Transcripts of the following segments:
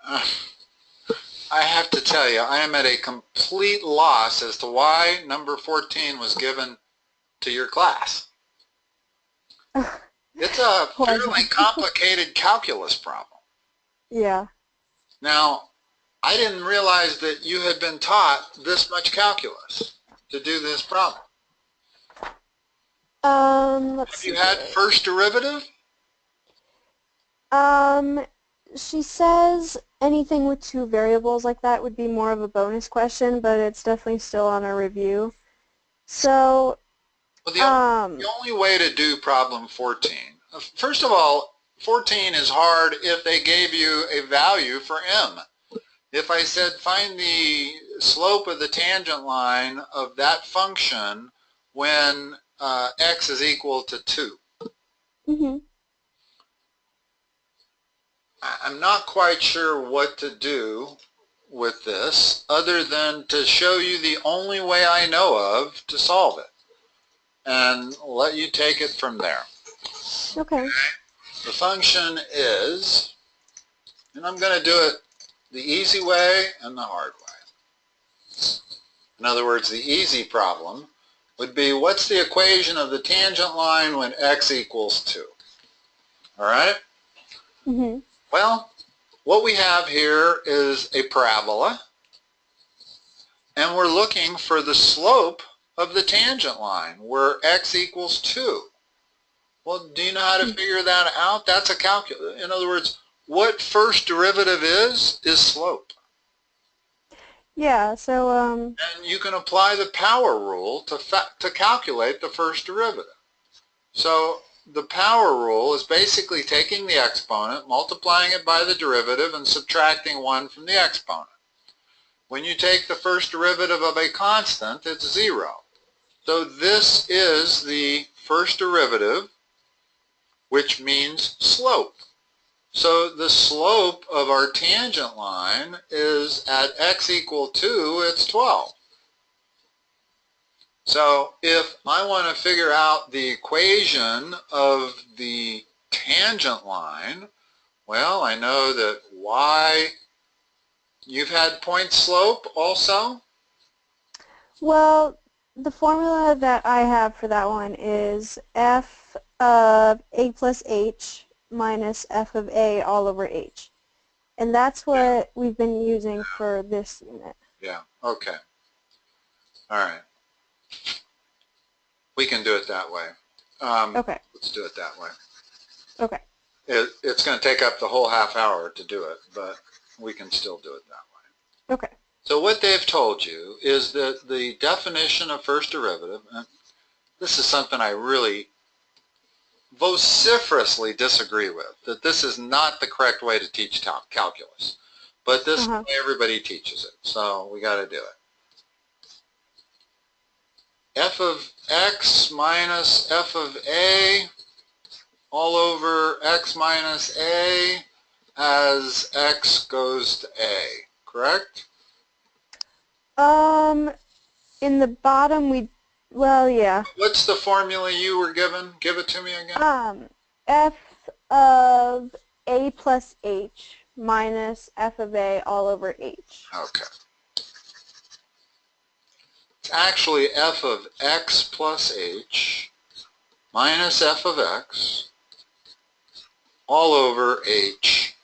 I have to tell you, I am at a complete loss as to why number 14 was given to your class. It's a fairly complicated calculus problem. Yeah. Now, I didn't realize that you had been taught this much calculus to do this problem. Let's Have you see had here. first derivative? She says anything with two variables like that would be more of a bonus question, but it's definitely still on our review. So, Well, the only way to do problem 14, first of all, 14 is hard if they gave you a value for m. If I said find the slope of the tangent line of that function when x is equal to 2. I'm not quite sure what to do with this other than to show you the only way I know of to solve it and let you take it from there. Okay. The function is, and I'm going to do it the easy way and the hard way. In other words, the easy problem would be, what's the equation of the tangent line when x equals 2? All right? Well, what we have here is a parabola, and we're looking for the slope of the tangent line where x equals 2. Well, do you know how to figure that out? That's a calculus. In other words, what first derivative is slope. Yeah, so and you can apply the power rule to calculate the first derivative. So the power rule is basically taking the exponent, multiplying it by the derivative, and subtracting 1 from the exponent. When you take the first derivative of a constant, it's 0. So this is the first derivative, which means slope. So the slope of our tangent line is at x equal 2, it's 12. So if I want to figure out the equation of the tangent line, well, I know that y, you've had point slope also? well, the formula that I have for that one is f of a plus h minus f of a all over h. And that's what we've been using for this unit. Yeah, okay. All right. We can do it that way. Okay. Let's do it that way. Okay. It's going to take up the whole half hour to do it, but we can still do it that way. Okay. So what they've told you is that the definition of first derivative, and this is something I really vociferously disagree with, that this is not the correct way to teach calculus. But this is the way everybody teaches it, so we got to do it. F of x minus f of a all over x minus a as x goes to a, correct? In the bottom well, yeah. What's the formula you were given? Give it to me again. F of a plus h minus f of a all over h. Okay. It's actually f of x plus h minus f of x all over h,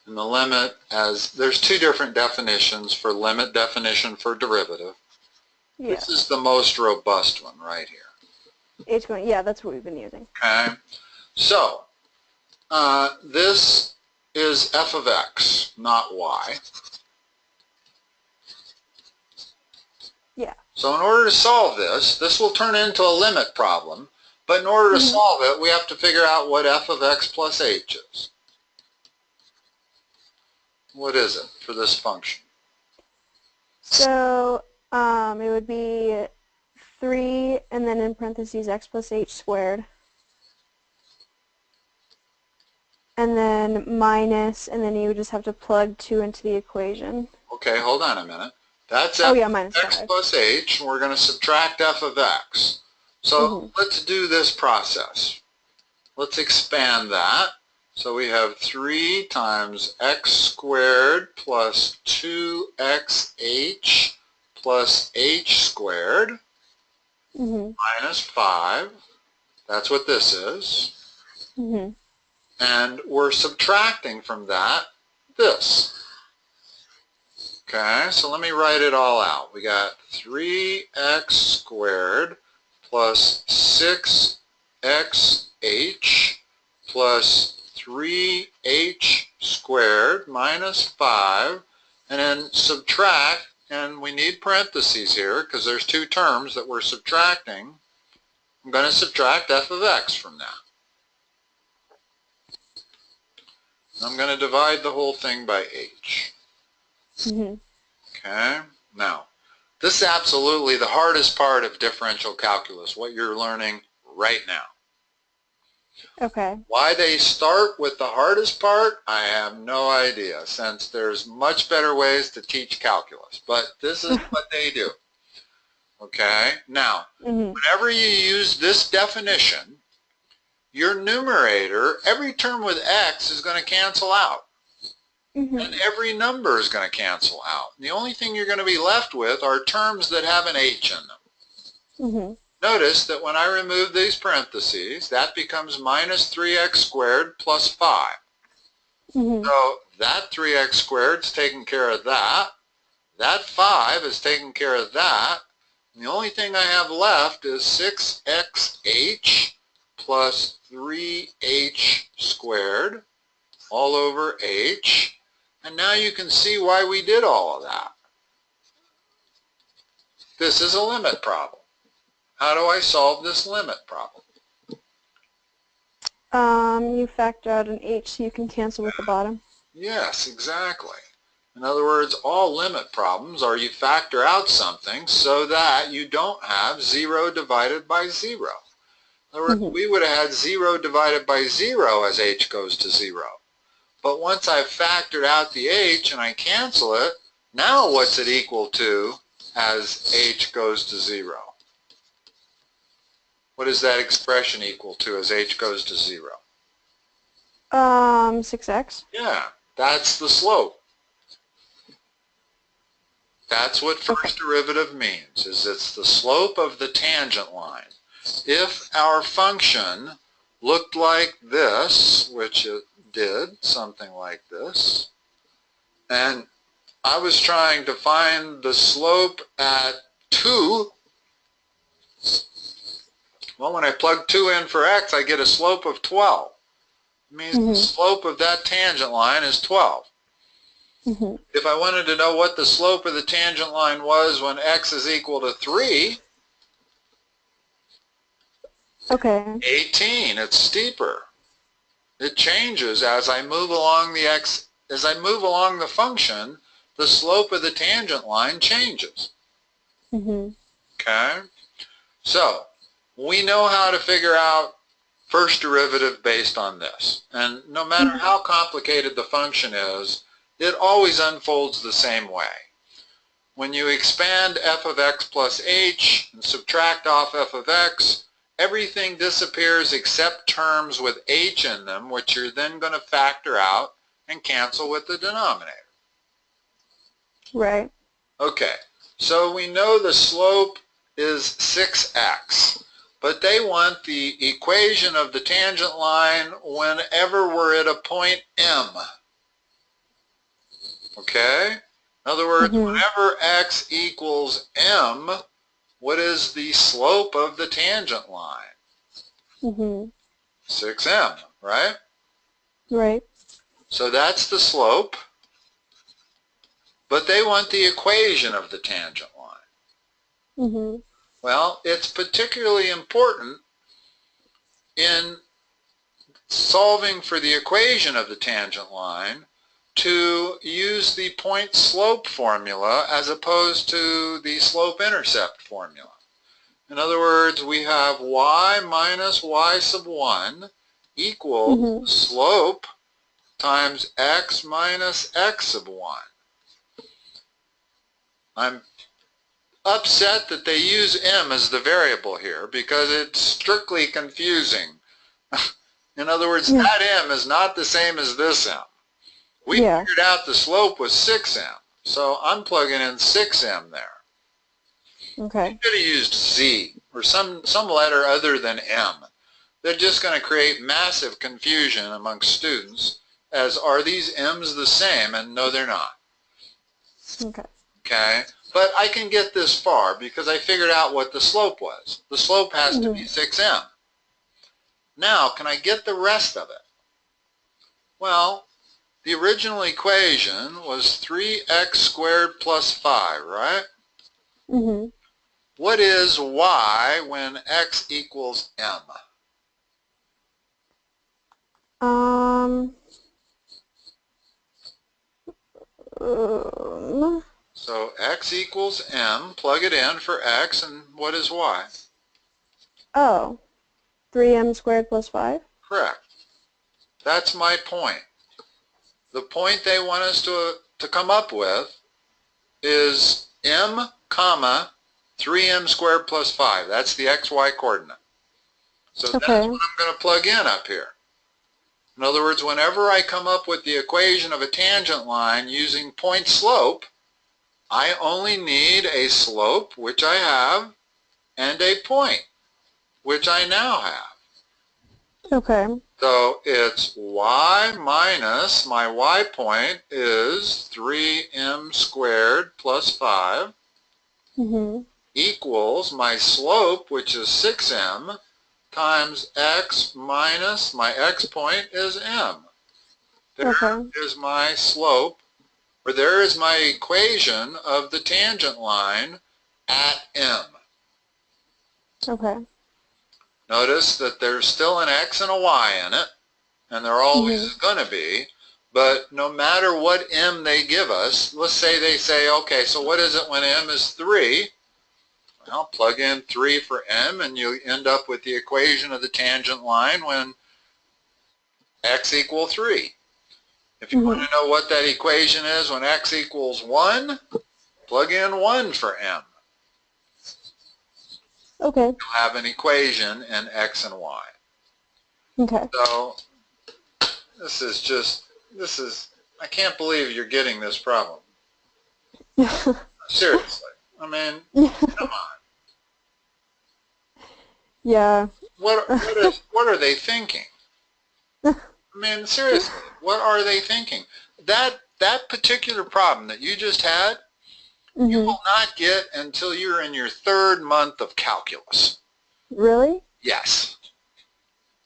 and the limit, as there's two different definitions for limit, definition for derivative. Yeah. This is the most robust one right here. H1, yeah, that's what we've been using. Okay, so this is f of x, not y. Yeah. So in order to solve this, this will turn into a limit problem, but in order to solve it, we have to figure out what f of x plus h is. What is it for this function? So it would be 3 and then in parentheses x plus h squared. And then minus, and then you would just have to plug 2 into the equation. Okay, hold on a minute. That's f minus x 5. plus h, and we're going to subtract f of x. So let's do this process. Let's expand that. So we have 3 times x squared plus 2xh plus h squared minus 5. That's what this is. And we're subtracting from that this. Okay, so let me write it all out. We got 3x squared plus 6xh plus 3h squared minus 5, and then subtract, and we need parentheses here because there's 2 terms that we're subtracting. I'm going to subtract f of x from that. I'm going to divide the whole thing by h. Okay, now this is absolutely the hardest part of differential calculus, what you're learning right now. Okay. Why they start with the hardest part, I have no idea, since there's much better ways to teach calculus, but this is what they do. Okay, now whenever you use this definition, your numerator, every term with x is going to cancel out. And every number is going to cancel out. The only thing you're going to be left with are terms that have an h in them. Notice that when I remove these parentheses, that becomes minus 3x squared plus 5. So that 3x squared is taking care of that. That 5 is taking care of that. And the only thing I have left is 6xh plus 3h squared all over h. And now you can see why we did all of that. This is a limit problem. How do I solve this limit problem? You factor out an h so you can cancel with the bottom. Yes, exactly. In other words, all limit problems are you factor out something so that you don't have 0 divided by 0. In other words, we would have had 0 divided by 0 as h goes to 0. But once I've factored out the h and I cancel it, now what's it equal to as h goes to 0? What is that expression equal to as h goes to 0? 6x. Yeah, that's the slope. That's what first derivative means, is it's the slope of the tangent line. If our function looked like this, which it did, something like this, and I was trying to find the slope at 2, well, when I plug 2 in for x, I get a slope of 12. It means the slope of that tangent line is 12. If I wanted to know what the slope of the tangent line was when x is equal to 3, Okay. 18, it's steeper. It changes as I move along the function, the slope of the tangent line changes. Okay? So, we know how to figure out first derivative based on this. And no matter how complicated the function is, it always unfolds the same way. When you expand f of x plus h and subtract off f of x, everything disappears except terms with h in them, which you're then going to factor out and cancel with the denominator. Right. Okay, so we know the slope is 6x, but they want the equation of the tangent line whenever we're at a point M. Okay? In other words, whenever x equals M, what is the slope of the tangent line? 6m, right? Right. So that's the slope, but they want the equation of the tangent line. Well, it's particularly important in solving for the equation of the tangent line to use the point-slope formula as opposed to the slope-intercept formula. In other words, we have y minus y sub 1 equals slope times x minus x sub 1. I'm upset that they use m as the variable here because it's strictly confusing. In other words, that m is not the same as this m. We figured out the slope was 6m, so I'm plugging in 6m there. Okay. You could have used z or some letter other than m. They're just going to create massive confusion amongst students as, are these m's the same? And no, they're not. Okay. Okay? But I can get this far because I figured out what the slope was. The slope has to be 6m. Now, can I get the rest of it? Well, the original equation was 3x squared plus 5, right? Mm-hmm. What is y when x equals m? So x equals m, plug it in for x, and what is y? Oh, 3m squared plus 5? Correct. That's my point. The point they want us to come up with is m, comma, 3m squared plus 5. That's the xy coordinate. So that's what I'm going to plug in up here. In other words, whenever I come up with the equation of a tangent line using point slope, I only need a slope, which I have, and a point, which I now have. Okay. So it's y minus, my y point is 3m squared plus 5 equals my slope, which is 6m, times x minus my x point is m. There is my slope, or there is my equation of the tangent line at m. Okay. Notice that there's still an x and a y in it, and there always is going to be, but no matter what m they give us, let's say they say, okay, so what is it when m is 3? Well, plug in 3 for m, and you end up with the equation of the tangent line when x equals 3. If you want to know what that equation is when x equals 1, plug in 1 for m. Okay. You'll have an equation in x and y. Okay. So this is, I can't believe you're getting this problem. Seriously. I mean, come on. Yeah. What are they thinking? I mean, seriously, what are they thinking? That particular problem that you just had, you will not get until you're in your 3rd month of calculus. Really? Yes.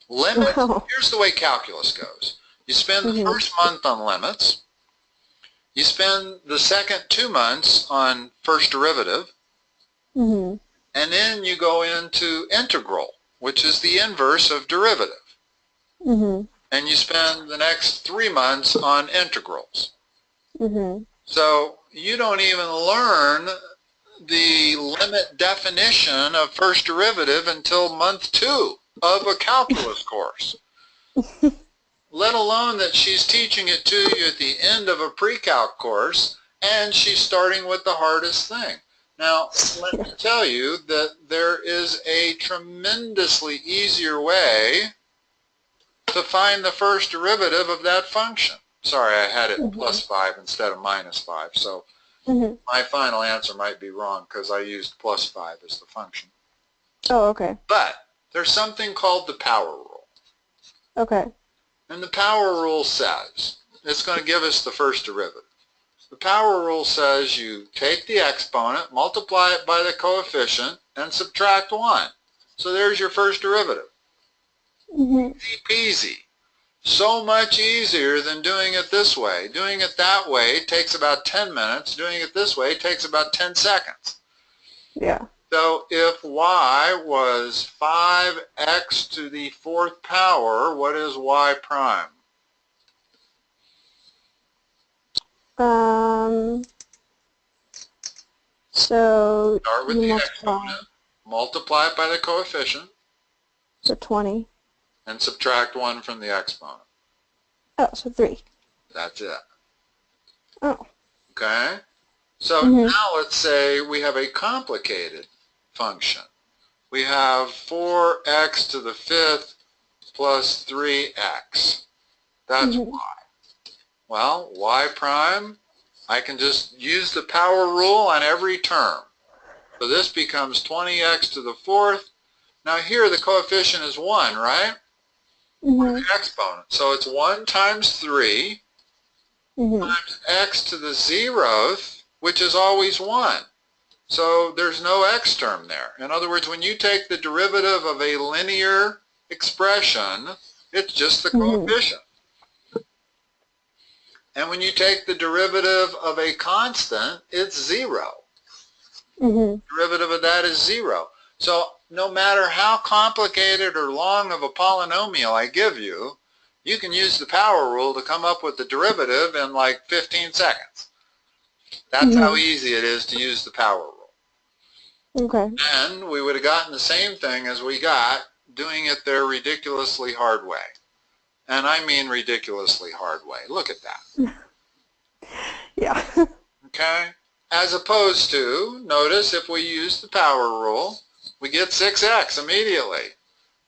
Limits, here's the way calculus goes. You spend the first month on limits. You spend the second 2 months on first derivative. And then you go into integral, which is the inverse of derivative. And you spend the next 3 months on integrals. So you don't even learn the limit definition of first derivative until month 2 of a calculus course. Let alone that she's teaching it to you at the end of a pre-calc course, and she's starting with the hardest thing. Now, let me tell you that there is a tremendously easier way to find the first derivative of that function. Sorry, I had it plus 5 instead of minus 5, so my final answer might be wrong because I used plus 5 as the function. Oh, okay. But there's something called the power rule. Okay. And the power rule says, it's going to give us the first derivative. The power rule says you take the exponent, multiply it by the coefficient, and subtract 1. So there's your first derivative. Easy peasy. So much easier than doing it this way. Doing it that way takes about 10 minutes. Doing it this way takes about 10 seconds. Yeah. So if y was 5x to the 4th power, what is y prime? So start with the exponent, multiply it by the coefficient. So 20. And subtract 1 from the exponent. Oh, so 3. That's it. Oh. Okay? So now let's say we have a complicated function. We have 4x to the 5th plus 3x. That's y. Well, y prime, I can just use the power rule on every term. So this becomes 20x to the fourth. Now here the coefficient is 1, right? Or the exponent. So it's 1 times 3 times x to the 0th, which is always 1. So there's no x term there. In other words, when you take the derivative of a linear expression, it's just the coefficient. And when you take the derivative of a constant, it's 0. Derivative of that is 0. So no matter how complicated or long of a polynomial I give you, you can use the power rule to come up with the derivative in like 15 seconds. That's how easy it is to use the power rule. Okay. And we would have gotten the same thing as we got doing it their ridiculously hard way. And I mean ridiculously hard way. Look at that. Yeah. Okay? As opposed to, notice if we use the power rule, we get 6x immediately.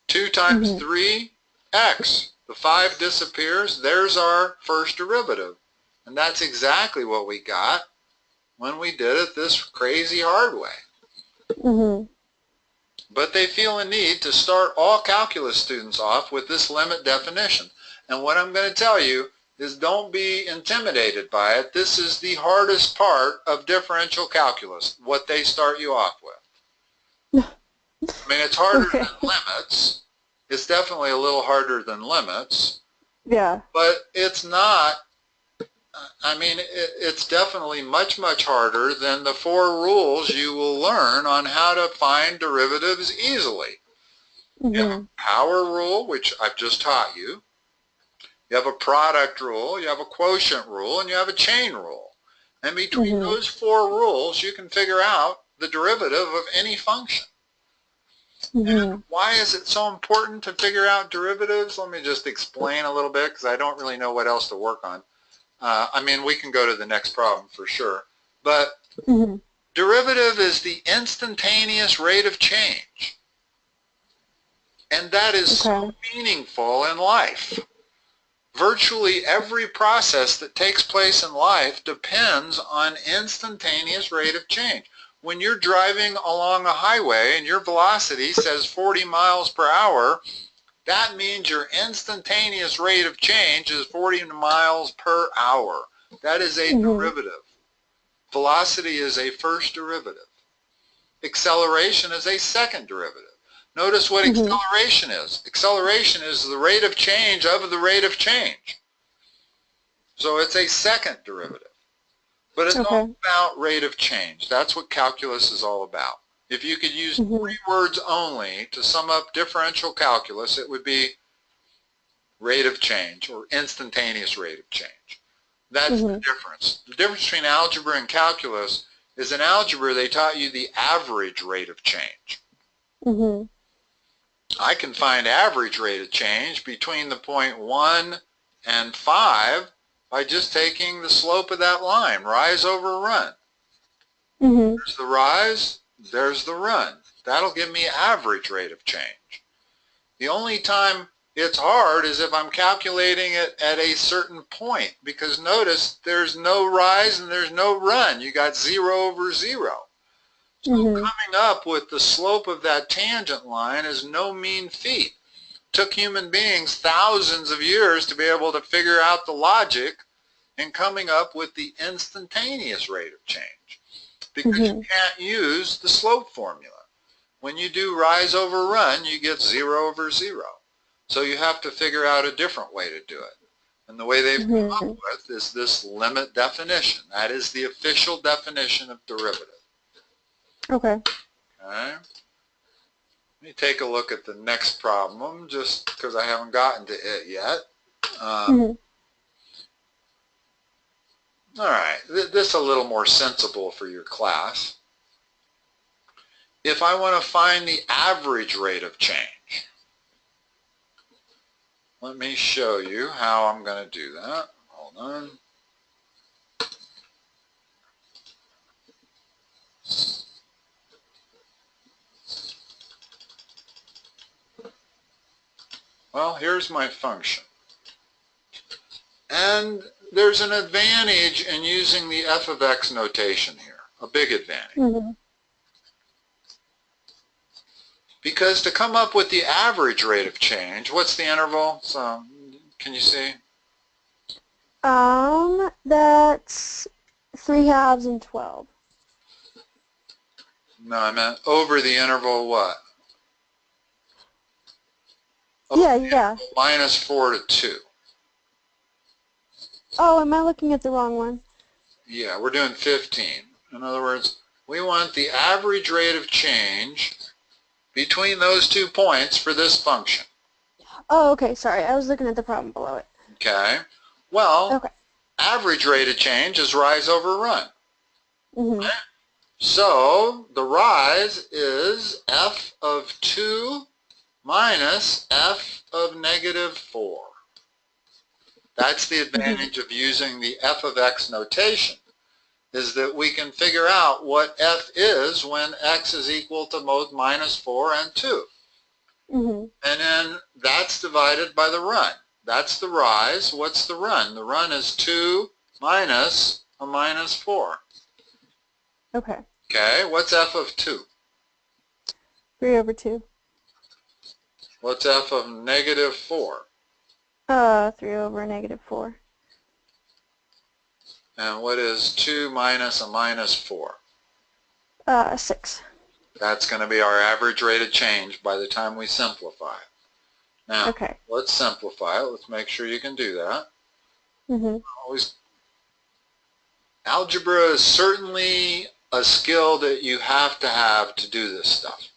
2 times 3x. The 5 disappears. There's our first derivative. And that's exactly what we got when we did it this crazy hard way. But they feel a need to start all calculus students off with this limit definition. And what I'm going to tell you is don't be intimidated by it. This is the hardest part of differential calculus, what they start you off with. I mean, it's harder than limits. It's definitely a little harder than limits. Yeah. But it's not, I mean, it's definitely much, much harder than the 4 rules you will learn on how to find derivatives easily. You have a power rule, which I've just taught you. You have a product rule, you have a quotient rule, and you have a chain rule. And between those 4 rules, you can figure out the derivative of any function. And why is it so important to figure out derivatives? Let me just explain a little bit, because I don't really know what else to work on. I mean, we can go to the next problem for sure. But derivative is the instantaneous rate of change. And that is so meaningful in life. Virtually every process that takes place in life depends on instantaneous rate of change. When you're driving along a highway and your velocity says 40 miles per hour, that means your instantaneous rate of change is 40 miles per hour. That is a derivative. Velocity is a first derivative. Acceleration is a second derivative. Notice what acceleration is. Acceleration is the rate of change of the rate of change. So it's a second derivative. But it's all about rate of change. That's what calculus is all about. If you could use 3 words only to sum up differential calculus, it would be rate of change or instantaneous rate of change. That's the difference. The difference between algebra and calculus is in algebra they taught you the average rate of change. I can find average rate of change between the point 1 and 5 by just taking the slope of that line, rise over run. There's the rise, there's the run. That'll give me average rate of change. The only time it's hard is if I'm calculating it at a certain point, because notice there's no rise and there's no run. You got 0 over 0. So coming up with the slope of that tangent line is no mean feat. It took human beings thousands of years to be able to figure out the logic in coming up with the instantaneous rate of change, because you can't use the slope formula. When you do rise over run, you get 0 over 0. So you have to figure out a different way to do it. And the way they've come up with is this limit definition. That is the official definition of derivative. Okay. Let me take a look at the next problem, just because I haven't gotten to it yet. All right, this is a little more sensible for your class. If I want to find the average rate of change, let me show you how I'm going to do that. Hold on. Well, here's my function. And there's an advantage in using the f of x notation here, a big advantage. Mm-hmm. Because to come up with the average rate of change, what's the interval? So, can you see? That's 3/2 and 12. No, I meant over the interval what? Yeah. Minus 4 to 2. Oh, am I looking at the wrong one? Yeah, we're doing 15. In other words, we want the average rate of change between those 2 points for this function. Oh, okay, sorry. I was looking at the problem below it. Okay. Well, Okay. average rate of change is rise over run. Mm-hmm. Right? So the rise is f of 2 minus f of negative 4. That's the advantage of using the f of x notation, is that we can figure out what f is when x is equal to both minus 4 and 2. Mm-hmm. And then that's divided by the run. That's the rise. What's the run? The run is 2 minus a minus 4. Okay. Okay, what's f of 2? 3/2. What's f of negative 4? 3/-4. And what is 2 minus a minus 4? 6. That's going to be our average rate of change by the time we simplify it. Now, Okay. let's simplify it. Let's make sure you can do that. Mm-hmm. Algebra is certainly a skill that you have to do this stuff.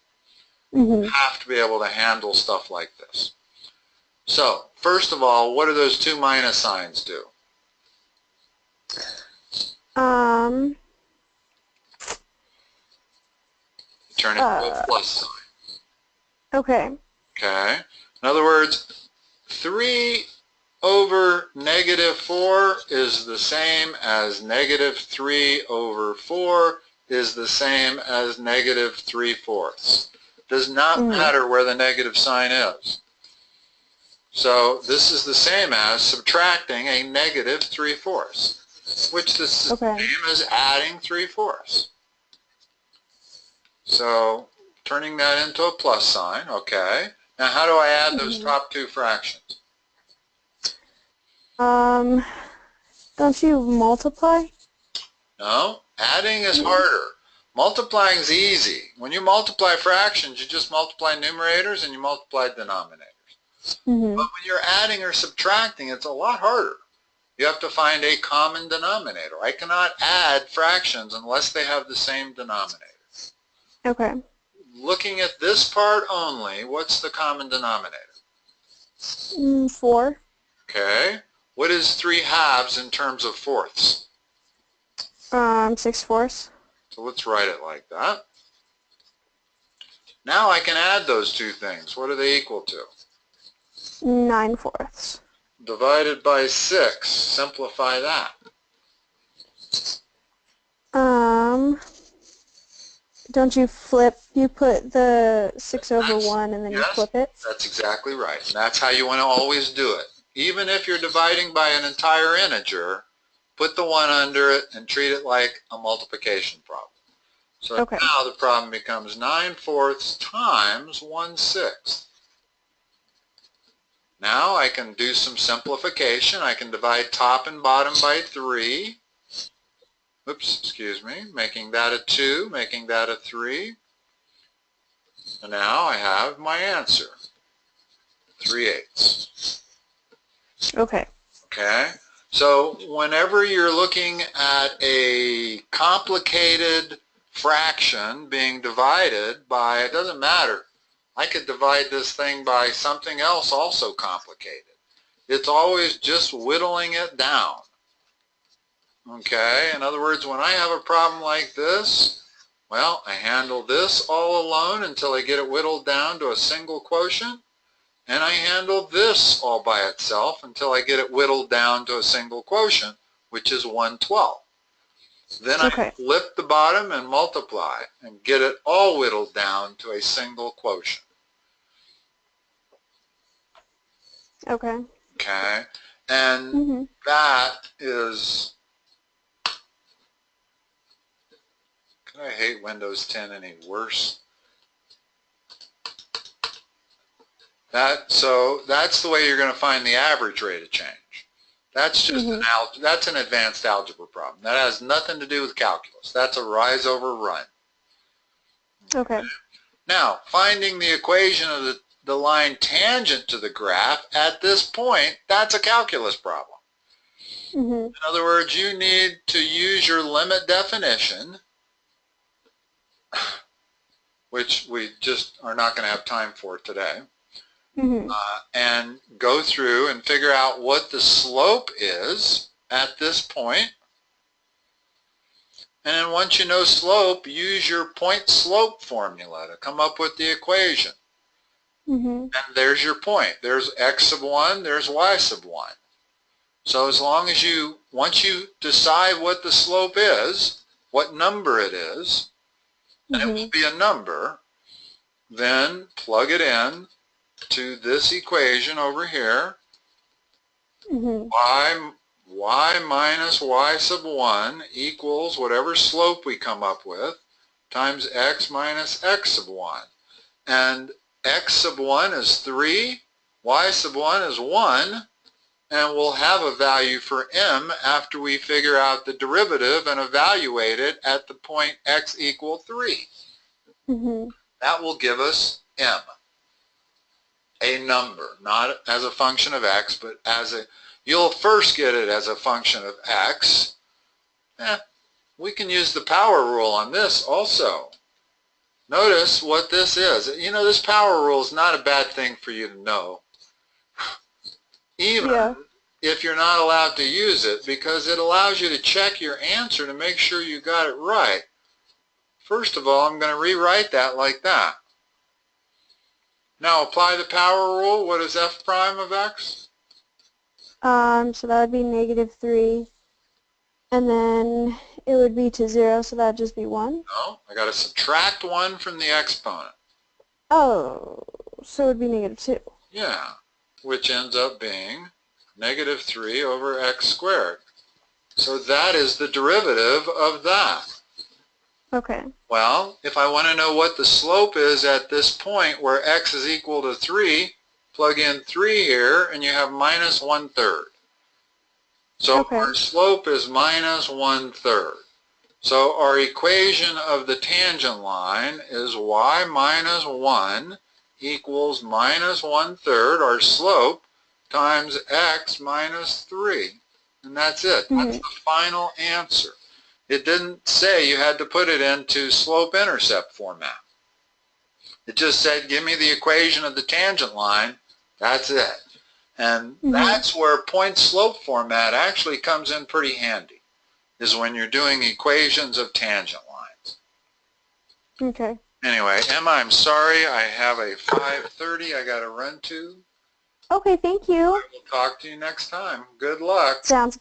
Mm-hmm. You have to be able to handle stuff like this. So, first of all, what do those 2 minus signs do? Turn it to a plus sign. Okay. Okay? In other words, 3 over negative 4 is the same as negative 3 over 4 is the same as negative 3/4. Does not matter where the negative sign is. So this is the same as subtracting a negative 3/4, which is the same as adding 3/4. So turning that into a plus sign, okay. Now how do I add those top 2 fractions? Don't you multiply? No, adding is harder. Multiplying is easy. When you multiply fractions, you just multiply numerators and you multiply denominators. Mm-hmm. But when you're adding or subtracting, it's a lot harder. You have to find a common denominator. I cannot add fractions unless they have the same denominator. Okay. Looking at this part only, what's the common denominator? 4. Okay. What is 3/2 in terms of fourths? 6/4. So let's write it like that. Now I can add those 2 things. What are they equal to? 9/4. Divided by 6. Simplify that. Don't you flip, you put the 6/1 and then you flip it? That's exactly right. And that's how you want to always do it. Even if you're dividing by an entire integer, put the 1 under it and treat it like a multiplication problem. So now the problem becomes 9/4 times 1/6. Now I can do some simplification. I can divide top and bottom by 3. Oops, excuse me. Making that a 2, making that a 3. And now I have my answer. 3/8. Okay. Okay? So whenever you're looking at a complicated fraction being divided by, it doesn't matter. I could divide this thing by something else also complicated. It's always just whittling it down. Okay? In other words, when I have a problem like this, well, I handle this all alone until I get it whittled down to a single quotient. And I handle this all by itself until I get it whittled down to a single quotient, which is 1/12. Then I flip the bottom and multiply and get it all whittled down to a single quotient. Okay. Okay? And that is, can I hate Windows 10 any worse? So that's the way you're going to find the average rate of change. That's just that's an advanced algebra problem. That has nothing to do with calculus. That's a rise over run. Okay. Now, finding the equation of the line tangent to the graph at this point, that's a calculus problem. In other words, you need to use your limit definition, which we just are not going to have time for today, and go through and figure out what the slope is at this point. And then once you know slope, use your point slope formula to come up with the equation. And there's your point. There's x sub 1, there's y sub 1. So as long as once you decide what the slope is, what number it is, and it will be a number, then plug it in to this equation over here, y minus y sub 1 equals whatever slope we come up with times x minus x sub 1. And x sub 1 is 3, y sub 1 is 1, and we'll have a value for m after we figure out the derivative and evaluate it at the point x equal 3. That will give us m, a number, not as a function of x, but as a, you'll first get it as a function of x. We can use the power rule on this also. Notice what this is. You know, this power rule is not a bad thing for you to know, even if you're not allowed to use it, because it allows you to check your answer to make sure you got it right. First of all, I'm going to rewrite that like that. Now apply the power rule. What is f prime of x? So that would be -3. And then it would be to 0, so that would just be 1? No, I got to subtract 1 from the exponent. Oh, so it would be -2. Yeah, which ends up being -3 over x squared. So that is the derivative of that. Okay. Well, if I want to know what the slope is at this point where x is equal to 3, plug in 3 here and you have minus 1/3. So our slope is minus 1/3. So our equation of the tangent line is y minus 1 equals minus 1/3, our slope, times x minus 3. And that's it. That's the final answer. It didn't say you had to put it into slope-intercept format. It just said, give me the equation of the tangent line. That's it. And that's where point-slope format actually comes in pretty handy, is when you're doing equations of tangent lines. Okay. Anyway, Emma, I'm sorry. I have a 5:30 I got to run to. Okay, thank you. I will talk to you next time. Good luck. Sounds good.